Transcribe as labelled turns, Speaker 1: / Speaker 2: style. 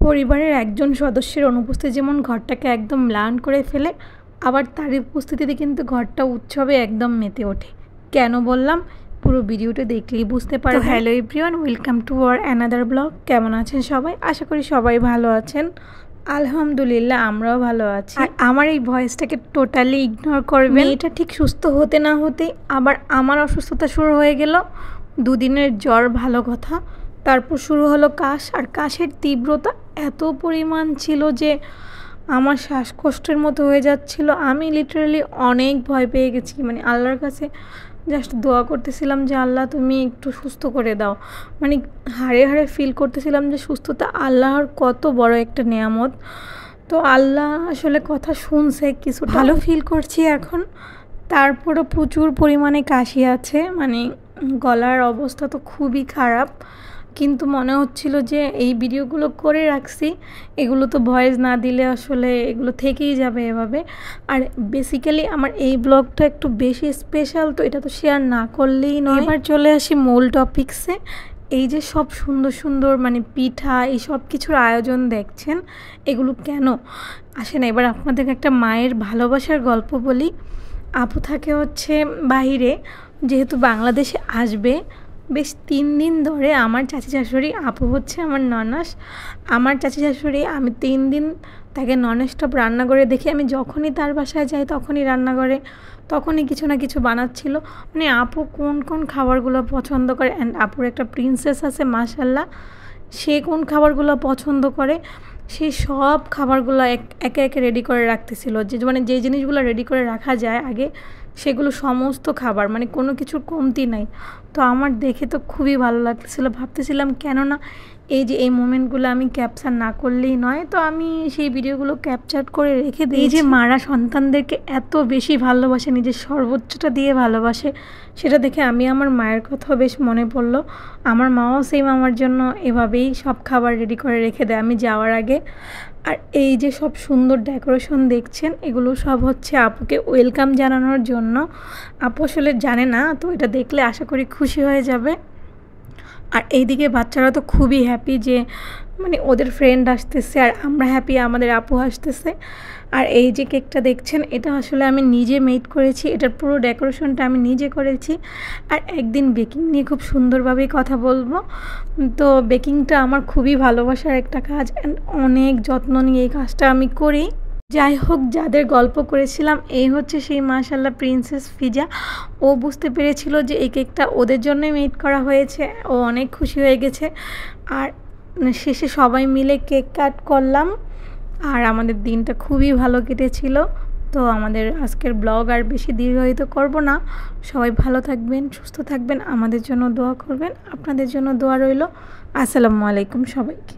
Speaker 1: পরিবারের একজন সদস্যের অনুপস্থিতি যেমন ঘরটাকে একদম ম্লান করে ফেলে, আবার তারই উপস্থিতিতে কিন্তু ঘরটা উৎসবে একদম মেতে ওঠে। কেন বললাম, পুরো ভিডিওটা দেখলেই বুঝতে পারবেন। Hello everyone, welcome to our another blog. কেমন আছেন সবাই? আশা করি সবাই ভালো আছেন। আলহামদুলিল্লাহ, আমরাও ভালো আছি। আর আমার এই ভয়েসটাকে টোটালি ইগনোর করবেন। এটা ঠিক সুস্থ হতে না হতেই আবার আমার অসুস্থতা শুরু হয়ে গেল। দুদিনের জ্বর ভালো কথা, তারপর শুরু হলো কাশ। আর কাশের তীব্রতা এত পরিমাণ ছিল যে আমার শ্বাসকষ্টের মতো হয়ে যাচ্ছিল। আমি লিটারালি অনেক ভয় পেয়ে গেছি। মানে আল্লাহর কাছে জাস্ট দোয়া করতেছিলাম যে আল্লাহ তুমি একটু সুস্থ করে দাও। মানে হাড়ে হাড়ে ফিল করতেছিলাম যে সুস্থতা আল্লাহর কত বড় একটা নেয়ামত। তো আল্লাহ আসলে কথা শুনছে, কিছু ভালো ফিল করছি এখন। তারপরও প্রচুর পরিমাণে কাশি আছে, মানে গলার অবস্থা তো খুবই খারাপ। কিন্তু মনে হচ্ছিল যে এই ভিডিওগুলো করে রাখছি, এগুলো তো ভয়েস না দিলে আসলে এগুলো থেকেই যাবে এভাবে। আর বেসিক্যালি আমার এই ব্লগটা একটু বেশি স্পেশাল, তো এটা তো শেয়ার না করলেই নয়। এবার চলে আসি মূল টপিকসে। এই যে সব সুন্দর সুন্দর মানে পিঠা, এই সব কিছুর আয়োজন দেখছেন, এগুলো কেন? আসেন এবার আপনাদেরকে একটা মায়ের ভালোবাসার গল্প বলি। আপু থাকে হচ্ছে বাহিরে, যেহেতু বাংলাদেশে আসবে বেশ 3 দিন ধরে আমার চাচি শাশুড়ি, আপু হচ্ছে আমার ননাস। আমার চাচি শাশুড়ি, আমি 3 দিন তাকে ননস্টপ রান্না করে দেখি। আমি যখনই তার বাসায় যাই তখনই রান্না করে, তখনই কিছু না কিছু বানাচ্ছিল। মানে আপু কোন কোন খাবারগুলো পছন্দ করে, অ্যান্ড আপুর একটা প্রিন্সেস আছে মাশাল্লাহ, সে কোন খাবারগুলো পছন্দ করে সেই সব খাবারগুলো একে একে রেডি করে রাখতেছিল। মানে যে জিনিসগুলো রেডি করে রাখা যায় আগে, সেগুলো সমস্ত খাবার, মানে কোনো কিছুর কমতি নাই। তো আমার দেখে তো খুবই ভালো লাগতেছিলো। ভাবতেছিলাম কেননা এই যে এই মোমেন্টগুলো আমি ক্যাপচার না করলেই নয়। তো আমি সেই ভিডিওগুলো ক্যাপচার করে রেখে দিই। এই যে মারা সন্তানদেরকে এত বেশি ভালোবাসে, নিজের সর্বোচ্চটা দিয়ে ভালোবাসে, সেটা দেখে আমি আমার মায়ের কথাও বেশ মনে পড়লো। আমার মাও সেম আমার জন্য এভাবেই সব খাবার রেডি করে রেখে দেয় আমি যাওয়ার আগে। আর এই যে সব সুন্দর ডেকোরেশন দেখছেন, এগুলো সব হচ্ছে আপুকে ওয়েলকাম জানানোর জন্য। আপু আসলে জানে না, তো এটা দেখলে আশা করি খুশি হয়ে যাবে। আর এইদিকে বাচ্চারা তো খুবই হ্যাপি যে মানে ওদের ফ্রেন্ড আসতেছে, আর আমরা হ্যাপি আমাদের আপু আসতেছে। আর এই যে কেকটা দেখছেন, এটা আসলে আমি নিজে মেড করেছি, এটার পুরো ডেকোরেশনটা আমি নিজে করেছি। আর একদিন বেকিং নিয়ে খুব সুন্দরভাবেই কথা বলবো। তো বেকিংটা আমার খুবই ভালোবাসার একটা কাজ, অ্যান্ড অনেক যত্ন নিয়ে এই কাজটা আমি করি। যাই হোক, যাদের গল্প করেছিলাম এই হচ্ছে সেই মাশাল্লাহ প্রিন্সেস ফিজা। ও বুঝতে পেরেছিল যে এই কেকটা ওদের জন্যই মেড করা হয়েছে, ও অনেক খুশি হয়ে গেছে। আর শেষে সবাই মিলে কেক কাট করলাম, আর আমাদের দিনটা খুবই ভালো কেটেছিল। তো আমাদের আজকের ব্লগ আর বেশি দীর্ঘায়িত করব না। সবাই ভালো থাকবেন, সুস্থ থাকবেন, আমাদের জন্য দোয়া করবেন। আপনাদের জন্য দোয়া রইল। আসসালামু আলাইকুম সবাইকে।